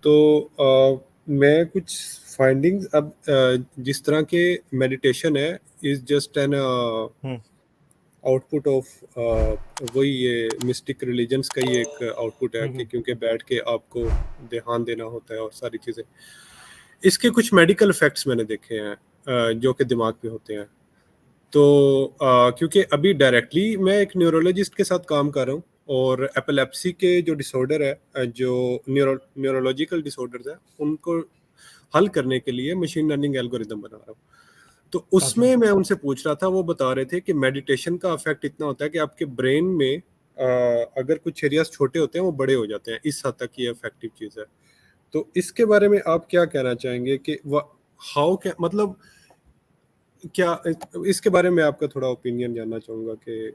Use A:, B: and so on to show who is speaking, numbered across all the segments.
A: तो मैं कुछ फाइंडिंग्स अब जिस तरह के मेडिटेशन है is just an
B: hmm
A: output of वही ये मिस्टिक रिलीजन्स का ही एक आउटपुट है कि क्योंकि बैठ के आपको ध्यान देना होता है और सारी चीज़ें। इसके कुछ मेडिकल इफेक्ट्स मैंने देखे हैं जो कि दिमाग पे होते हैं। तो क्योंकि अभी डायरेक्टली मैं एक न्यूरोलॉजिस्ट के साथ काम कर रहा हूँ और एपिलेप्सी के जो डिसऑर्डर है जो न्यूरोलॉजिकल डिसऑर्डर्स है उनको हल करने के लिए मशीन लर्निंग एल्गोरिदम बना रहा हूँ। तो
B: अच्छा
A: उसमें मैं उनसे पूछ रहा था, वो बता रहे थे कि मेडिटेशन का इफेक्ट इतना होता है कि आपके ब्रेन में अगर कुछ एरियाज छोटे होते हैं वो बड़े हो जाते हैं, इस हद तक ये इफेक्टिव चीज़ है। तो इसके बारे में आप क्या कहना चाहेंगे कि हाउ क्या मतलब क्या इसके बारे में आपका थोड़ा ओपिनियन जानना चाहूंगा कि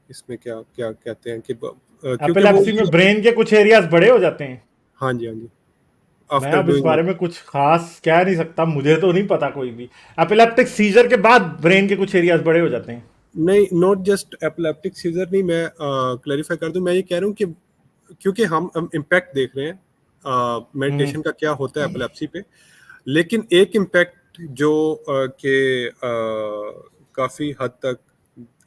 A: इसमें क्या क्या कहते हैं कि क्योंकि वो
B: एपिलेप्सी में ब्रेन के कुछ एरियाज बड़े हो जाते हैं।
A: हाँ जी हाँ जी
B: मैं
A: आफ्टर
B: अब इस
A: डूइंग
B: बारे में कुछ खास कह नहीं सकता, मुझे तो नहीं पता कोई भी। एपिलेप्टिक सीजर के बाद ब्रेन के कुछ एरियाज बड़े हो जाते हैं।
A: नहीं, नॉट जस्ट एपिलेप्टिक सीजर नहीं, मैं क्लैरिफाई कर दूं, मैं ये कह रहा हूँ कि क्योंकि हम इम्पैक्ट देख रहे हैं
B: हम्म
A: मेडिटेशन का क्या होता है एपिलेप्सी पे, लेकिन एक इम्पैक्ट जो काफी हद तक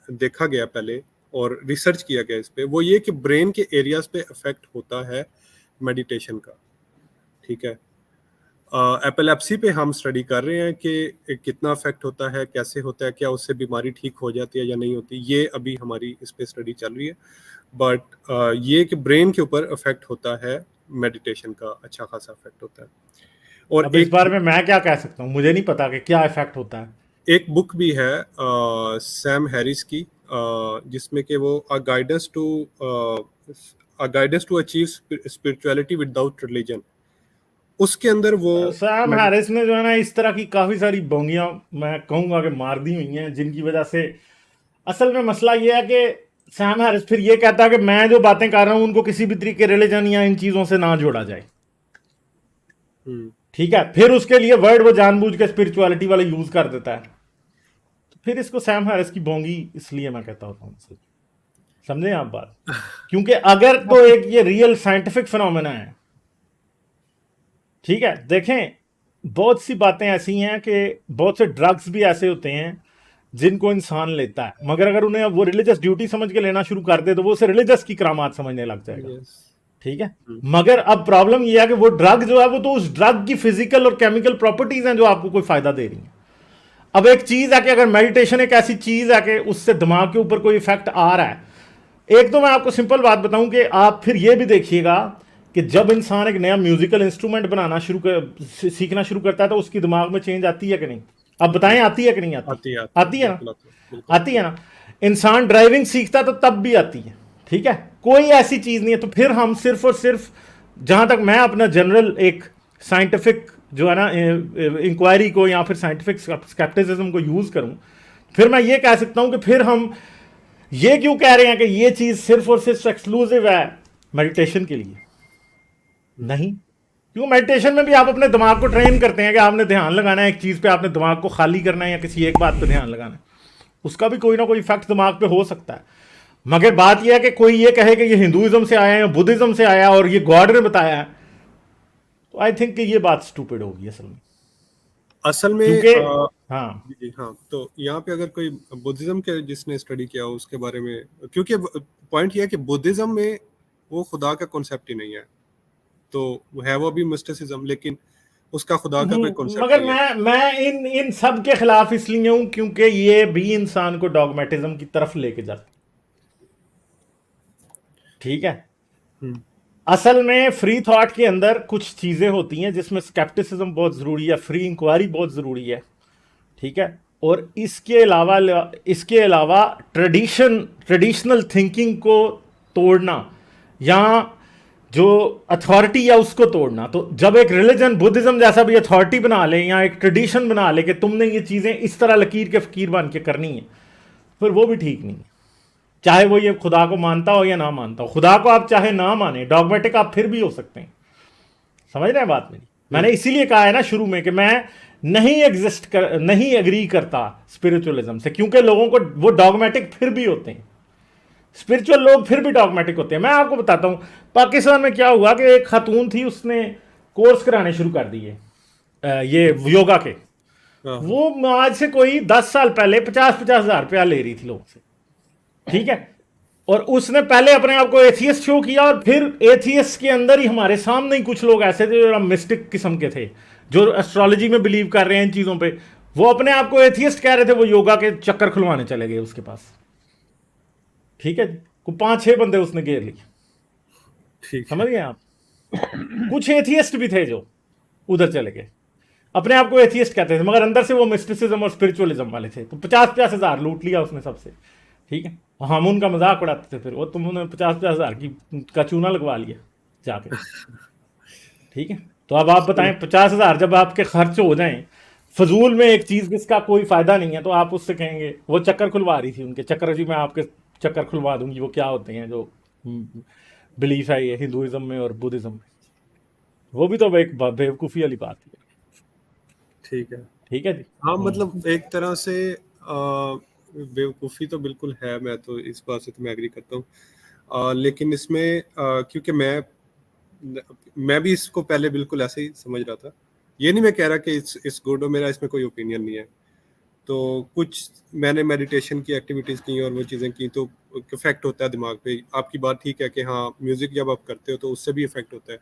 A: देखा गया पहले और रिसर्च किया गया इस पे, वो ये कि ब्रेन के एरियाज पे इफेक्ट होता है मेडिटेशन का। ठीक है, एपिलेप्सी पे हम स्टडी कर रहे हैं कि कितना इफेक्ट होता है, कैसे होता है, क्या उससे बीमारी ठीक हो जाती है या नहीं होती, ये अभी हमारी इस पे स्टडी चल रही है। बट ये कि ब्रेन के ऊपर इफेक्ट होता है, मेडिटेशन का अच्छा खासा इफेक्ट होता है। और
B: अब इस बारे में मैं क्या कह सकता हूँ, मुझे नहीं पता कि क्या इफेक्ट होता है।
A: एक बुक भी है सैम हैरिस की जिसमें कि वो a guidance to achieve spirituality without religion, उसके अंदर वो
B: सैम हैरिस ने जो है ना इस तरह की काफ़ी सारी बोंगियां मैं कहूँगा कि मार दी हुई हैं, जिनकी वजह से असल में मसला ये है कि सैम हैरिस फिर ये कहता है कि मैं जो बातें कर रहा हूँ उनको किसी भी तरीके रिलीजन या इन चीज़ों से ना जोड़ा जाए। ठीक है, फिर उसके लिए वर्ड वो जानबूझ के स्पिरिचुअलिटी वाला यूज कर देता है। तो फिर इसको सैम हैरिस की बोंगी इसलिए मैं कहता होता हूँ। समझे आप बात? क्योंकि अगर तो एक ये रियल साइंटिफिक फिनोमेना है। ठीक है, देखें बहुत सी बातें ऐसी हैं कि बहुत से ड्रग्स भी ऐसे होते हैं जिनको इंसान लेता है, मगर अगर उन्हें वो रिलीजियस ड्यूटी समझ के लेना शुरू कर दे तो वो उसे रिलीजियस की करामात समझने लग जाएगा।
A: यस
B: ठीक है, मगर अब प्रॉब्लम यह है कि वो ड्रग जो है वो तो उस ड्रग की फिजिकल और केमिकल प्रॉपर्टीज हैं जो आपको कोई फायदा दे रही हैं। अब एक चीज है कि अगर मेडिटेशन एक ऐसी चीज है कि उससे दिमाग के ऊपर कोई इफेक्ट आ रहा है, एक तो मैं आपको सिंपल बात बताऊं कि आप फिर ये भी देखिएगा कि जब इंसान एक नया म्यूजिकल इंस्ट्रूमेंट बनाना सीखना शुरू करता है तो उसकी दिमाग में चेंज आती है कि नहीं? अब बताएं, आती है कि नहीं आती?
A: आती है
B: आती है ना?
A: बिल्कुल बिल्कुल
B: आती है ना? इंसान ड्राइविंग सीखता है तो तब भी आती है। ठीक है, कोई ऐसी चीज नहीं है। तो फिर हम सिर्फ और सिर्फ, जहां तक मैं अपना जनरल एक साइंटिफिक जो है ना इंक्वायरी को या फिर साइंटिफिक स्केप्टिसिज्म को यूज करूं, फिर मैं ये कह सकता हूं कि फिर हम ये क्यों कह रहे हैं कि ये चीज सिर्फ और सिर्फ एक्सक्लूसिव है मेडिटेशन के लिए? नहीं, क्यों? मेडिटेशन में भी आप अपने दिमाग को ट्रेन करते हैं कि आपने ध्यान लगाना है एक चीज पे, आपने दिमाग को खाली करना है या किसी एक बात पे ध्यान लगाना है, उसका भी कोई ना कोई इफेक्ट दिमाग पे हो सकता है। मगर बात यह है कि कोई ये कहे कि ये हिंदुइज्म से आया है या बुद्धिज्म से आया है और ये गॉड ने बताया है, तो आई थिंक कि ये बात स्टूपिड होगी
A: असल में
B: क्योंकि हाँ
A: जी हाँ, तो यहाँ पे अगर कोई बुद्धिज्म के जिसने स्टडी किया हो उसके बारे में, क्योंकि पॉइंट ये है कि बुद्धिज्म में वो खुदा का कॉन्सेप्ट ही नहीं है, तो है वो भी मिस्टिसिज्म, लेकिन उसका खुदा का कोई कॉन्सेप्ट
B: मगर
A: नहीं है।
B: मैं इन सब के खिलाफ इसलिए हूं क्योंकि ये भी इंसान को डॉगमेटिज्म की तरफ लेके जाता। ठीक है, असल में फ्री थॉट के अंदर कुछ चीजें होती हैं जिसमें स्केप्टिसिज्म बहुत जरूरी है, फ्री इंक्वायरी बहुत जरूरी है। ठीक है, और इसके अलावा ट्रेडिशनल थिंकिंग को तोड़ना या जो अथॉरिटी है उसको तोड़ना। तो जब एक रिलीजन बुद्धिज्म जैसा भी अथॉरिटी बना ले या एक ट्रेडिशन बना ले कि तुमने ये चीज़ें इस तरह लकीर के फकीर बन के करनी है, फिर वो भी ठीक नहीं है। चाहे वो ये खुदा को मानता हो या ना मानता हो, खुदा को आप चाहे ना माने, डॉगमेटिक आप फिर भी हो सकते हैं। समझ रहे हैं बात मेरी? मैंने इसीलिए कहा है ना शुरू में कि मैं नहीं एग्री करता स्पिरिचुअलिज्म से, क्योंकि लोगों को वो डॉगमेटिक फिर भी होते हैं। स्पिरिचुअल लोग फिर भी डॉगमेटिक होते हैं। मैं आपको बताता हूं पाकिस्तान में क्या हुआ कि एक खातून थी, उसने कोर्स कराने शुरू कर दिए ये योगा के।
A: हाँ हाँ
B: वो आज से कोई 10 साल पहले 50-50 हज़ार रुपया ले रही थी लोगों से, ठीक है। और उसने पहले अपने आप को एथियस्ट शो किया, और फिर एथियस्ट के अंदर ही हमारे सामने ही कुछ लोग ऐसे थे जो मिस्टिक किस्म के थे, जो एस्ट्रोलॉजी में बिलीव कर रहे हैं इन चीज़ों पे, वो अपने आप को एथियस्ट कह रहे थे, वो योगा के चक्कर खुलवाने चले गए उसके पास, ठीक है जी। को 5-6 बंदे उसने घेर लिए,
A: ठीक है।
B: समझ गए आप। कुछ एथियस्ट भी थे जो उधर चले गए, अपने आप को एथियस्ट कहते थे, मगर अंदर से वो मिस्टिसिज्म और स्पिरिचुअलिज्म वाले थे। तो 50-50 हज़ार लूट लिया उसने सबसे, ठीक है। हम उनका मजाक उड़ाते थे, फिर वो तुमने 50-50 हज़ार की का चूना लगवा लिया जाके, ठीक है। तो अब आप बताएं, 50 हज़ार जब आपके खर्च हो जाएं फजूल में एक चीज जिसका कोई फायदा नहीं है, तो आप उससे कहेंगे वो चक्कर खुलवा रही थी उनके चक्कर, जी मैं आपके चक्कर खुलवा दूंगी, वो क्या होते हैं जो बिलीफ है ये हिंदुइज्म में और बुद्धिज्म में, वो भी तो एक बेवकूफ़ी वाली बात है,
A: ठीक है।
B: ठीक है जी।
A: हाँ मतलब एक तरह से बेवकूफ़ी तो बिल्कुल है, मैं तो इस बात से तो मैं एग्री करता हूँ। लेकिन इसमें क्योंकि मैं भी इसको पहले बिल्कुल ऐसे ही समझ रहा था। ये नहीं मैं कह रहा कि इस गुड, और मेरा इसमें कोई ओपिनियन नहीं है। तो कुछ मैंने मेडिटेशन की एक्टिविटीज़ की और वो चीज़ें की, तो इफेक्ट होता है दिमाग पे। आपकी बात ठीक है कि हाँ म्यूज़िक जब आप करते हो तो उससे भी इफेक्ट होता है,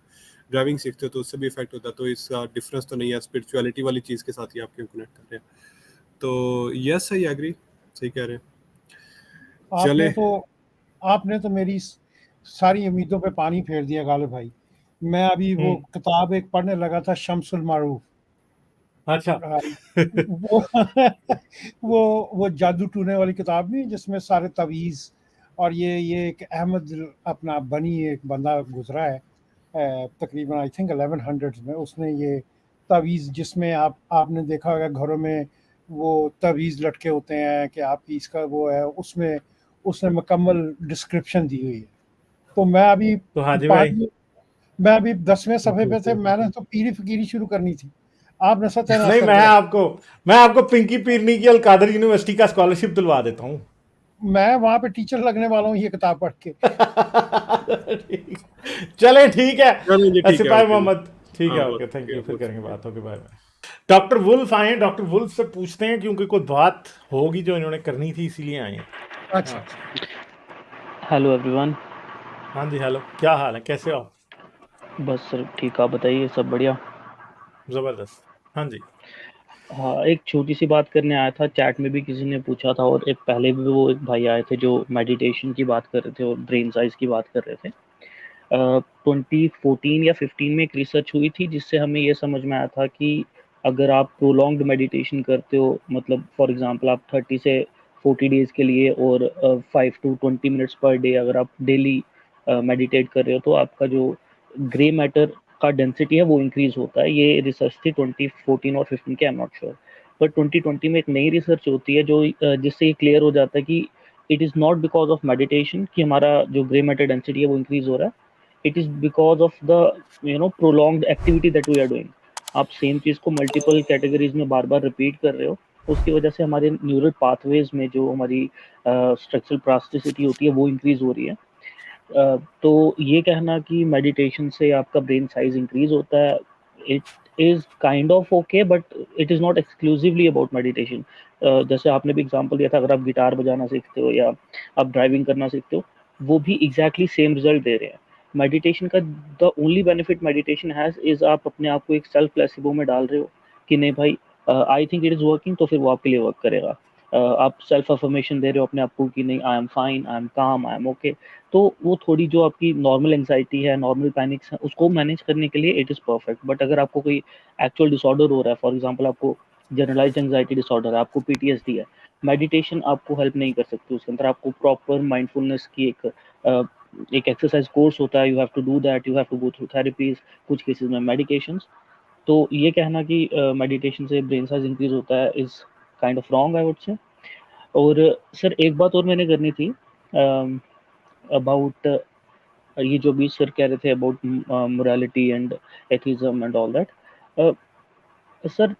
A: ड्राइविंग सीखते हो तो उससे भी इफेक्ट होता है। तो इसका डिफरेंस तो नहीं है, स्पिरिचुअलिटी वाली चीज़ के साथ ही आप क्यों कनेक्ट कर रहे हैं। तो यस आई एग्री, सही कह रहे हैं। चले।
C: आपने तो मेरी सारी उम्मीदों पे पानी फेर दिया गालिब भाई। मैं अभी वो किताब एक पढ़ने लगा था, शम्सुल मारूफ।
B: अच्छा
C: वो वो जादू टूने वाली किताब नहीं, जिसमें सारे तवीज़ और ये एक अहमद अपना बनी एक बंदा गुजरा है तकरीबन आई थिंक 1100 में। उसने ये तवीज़, जिसमें आपने देखा होगा घरों में वो तवीज़ लटके होते हैं कि आपकी इसका वो है, उसमें उसने मुकम्मल डिस्क्रिप्शन दी हुई है। तो
B: तो हाजी भाई
C: मैं अभी 10वें सफ़े पे थे। मैंने तो पीरी फकीरी शुरू करनी थी, आपने सत्यानाश
B: नहीं,
C: कर दिया।
B: मैं आपको पिंकी पीरनी की अल कादर यूनिवर्सिटी का स्कॉलरशिप दिलवा देता हूँ।
C: मैं वहां पे टीचर लगने वाला हूँ ये किताब पढ़ के।
B: चले ठीक है
A: चलो जी, ठीक है,
B: सिपाही
A: ओके जी।
B: मोहम्मद, ठीक है,
A: हाँ,
B: ओके,
A: बहुत
B: थैंक यू,
A: शुक्रिया,
B: फिर
A: बहुत
B: करेंगे
A: शुक्रिया।
B: बात, okay, bye bye. Doctor Wolf आए हैं, डॉक्टर वुल्फ से पूछते हैं क्योंकि कोई बात होगी जो इन्होंने करनी थी, इसीलिए आए हैं।
C: अच्छा
D: हेलो एवरीवन।
B: हाँ जी, हेलो, क्या हाल है, कैसे हो?
D: बस सर ठीक, आप बताइए, सब बढ़िया।
B: जबरदस्त। हाँ जी।
D: हाँ, एक छोटी सी बात करने आया था, चैट में भी किसी ने पूछा था और एक पहले भी वो एक भाई आए थे जो मेडिटेशन की बात कर रहे थे और ब्रेन साइज की बात कर रहे थे। 2014 या 15 में एक रिसर्च हुई थी जिससे हमें ये समझ में आया था कि अगर आप प्रोलॉन्ग्ड मेडिटेशन करते हो, मतलब फॉर एग्जांपल आप 30 से 40 डेज के लिए और 5 to 20 मिनट्स पर डे अगर आप डेली मेडिटेट कर रहे हो, तो आपका जो ग्रे मैटर का डेंसिटी है वो इंक्रीज होता है। ये रिसर्च थी 2014 और 15 के, आई एम नॉट श्योर। पर 2020 में एक नई रिसर्च होती है जो जिससे ये क्लियर हो जाता है कि it is not because of meditation कि हमारा जो ग्रे मैटर डेंसिटी है वो इंक्रीज हो रहा है, it is because of the prolonged activity that we are doing. आप सेम चीज़ को मल्टीपल कैटेगरीज में बार बार रिपीट कर रहे हो, उसकी वजह से हमारे न्यूरल पाथवेज में जो हमारी स्ट्रक्चरल प्लास्टिसिटी होती है वो इंक्रीज हो रही है। तो ये कहना कि मेडिटेशन से आपका ब्रेन साइज इंक्रीज होता है, it is kind of okay, but it is not exclusively about meditation. जैसे आपने भी एग्जांपल दिया था, अगर आप गिटार बजाना सीखते हो या आप ड्राइविंग करना सीखते हो, वो भी एग्जैक्टली सेम रिजल्ट दे रहे हैं। मेडिटेशन का the only benefit meditation has is आप अपने आप को एक सेल्फ प्लेसिबो में डाल रहे हो कि नहीं भाई, I think it is working, तो फिर वो आपके लिए वर्क करेगा। आप सेल्फ अफर्मेशन दे रहे हो अपने आप को कि नहीं, I am fine, I am काम, आई एम ओके। तो वो थोड़ी जो आपकी नॉर्मल एंग्जाइटी है, नॉर्मल पैनिक्स है, उसको मैनेज करने के लिए इट इज़ परफेक्ट। बट अगर आपको कोई एक्चुअल डिसऑर्डर हो रहा है, फॉर एग्जांपल आपको जनरलाइज्ड एंग्जाइटी डिसऑर्डर है, आपको पीटीएसडी है, मेडिटेशन आपको हेल्प नहीं कर सकती उसके अंदर। आपको प्रॉपर माइंडफुलनेस की एक एक्सरसाइज कोर्स होता है, you have to do that, you have to go through therapies, कुछ केसेस में मेडिकेशंस। तो ये कहना कि मेडिटेशन से ब्रेन साइज इंक्रीज होता है is kind of wrong, I would say. और सर एक बात और मैंने करनी थी अबाउट ये जो भी सर कह रहे थे about morality and atheism and all that. Sir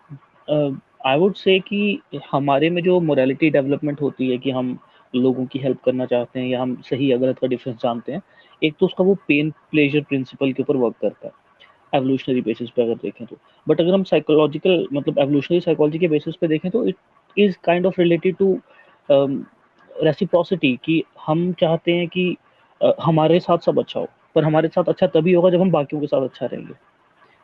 D: I would say कि हमारे में जो मोरालिटी डेवलपमेंट होती है कि हम लोगों की हेल्प करना चाहते हैं या हम सही या गलत का डिफरेंस जानते हैं, एक तो उसका वो पेन प्लेजर प्रिंसिपल के ऊपर वर्क करता है। एवोल्यूशनरी बेसिस पे अगर देखें तो। बट अगर हम साइकोलॉजिकल मतलब एवोल्यूशनरी साइकोलॉजी के बेसिस पे देखें तो it is kind of related to reciprocity, कि हम चाहते हैं कि हमारे साथ सब अच्छा हो, पर हमारे साथ अच्छा तभी होगा जब हम बाकियों के साथ अच्छा रहेंगे।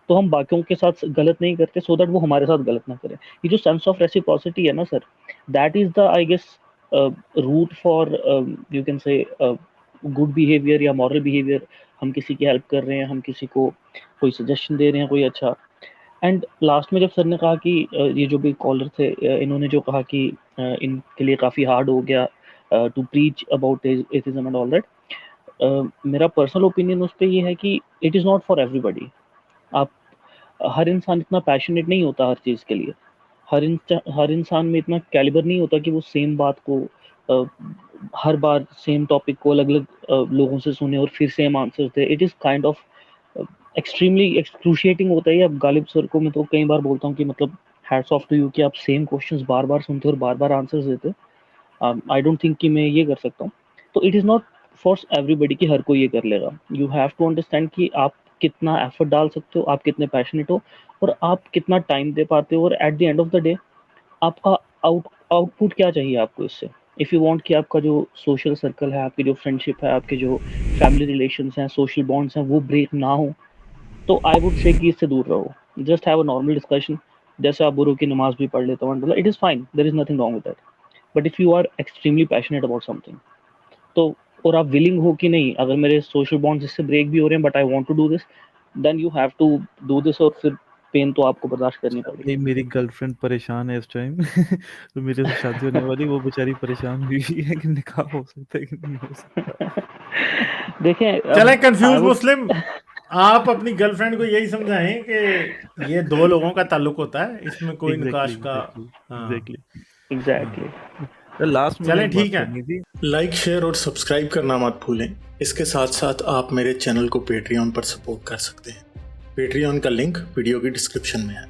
D: तो हम बाकियों के साथ गलत नहीं करते सो दैट वो हमारे साथ गलत ना करें। ये जो सेंस ऑफ रेसिप्रोसिटी है ना sir, that is the I guess root for you can say good behaviour या मॉरल बिहेवियर। हम किसी की हेल्प कर रहे हैं, हम किसी को कोई सजेशन दे रहे हैं, कोई अच्छा। एंड लास्ट में जब सर ने कहा कि ये जो भी कॉलर थे इन्होंने जो कहा कि इनके लिए काफ़ी हार्ड हो गया to preach about atheism and all that, मेरा पर्सनल ओपिनियन उस पर ये है कि it is not for everybody. आप हर इंसान इतना पैशनेट नहीं होता हर चीज़ के लिए, हर इंसान में इतना कैलिबर नहीं होता कि वो सेम बात को हर बार सेम टॉपिक को अलग अलग लोगों से सुने और फिर same answer they. It is kind of extremely excruciating होता है। अब गालिब सर को मैं तो कई बार बोलता हूँ कि मतलब हैट्स ऑफ टू यू कि आप सेम क्वेश्चंस बार बार सुनते हो और बार बार आंसर्स देते हो। आई डोंट थिंक कि मैं ये कर सकता हूँ। तो it is not for everybody कि हर कोई ये कर लेगा। यू हैव टू अंडरस्टैंड कि आप कितना एफर्ट डाल सकते हो, आप कितने पैशनेट हो और आप कितना टाइम दे पाते हो, और at the end of the day आपका आउटपुट क्या चाहिए आपको इससे। इफ़ यू वांट कि आपका जो सोशल सर्कल है, आपकी जो फ्रेंडशिप है, आपके जो फैमिली रिलेशंस हैं, सोशल बॉन्ड्स हैं, वो ब्रेक ना हो, तो आई वुड से कि इससे दूर रहो। Just have a normal discussion, जैसे आप बुरों की नमाज भी पढ़ लेते हो, it is fine, there is nothing wrong with that. But if you are extremely passionate about something, तो और आप विलिंग हो कि नहीं, अगर मेरे सोशल बॉन्ड्स इससे ब्रेक भी हो रहे हैं but I want to do this, then you have to do this, और फिर पेन तो आपको बर्दाश्त करनी पड़ेगी।
E: नहीं, मेरी गर्लफ्रेंड परेशान है इस टाइम तो मेरे से शादी होने वाली, वो बेचारी परेशान हुई है कि निकाह हो सकता है कि नहीं हो सकता।
D: देखें
B: चलें कंफ्यूज मुस्लिम, आप अपनी गर्लफ्रेंड को यही समझाएं कि ये दो लोगों का ताल्लुक होता है, इसमें कोई निकाश का।
D: एग्जैक्टली
E: लास्ट में
B: चलें
E: एक बात
B: ठीक है।
E: करनी थी।
F: लाइक, शेयर और सब्सक्राइब करना मत भूलें। इसके साथ साथ आप मेरे चैनल को पेट्रियन पर सपोर्ट कर सकते हैं। पेट्रियन का लिंक वीडियो की डिस्क्रिप्शन में है।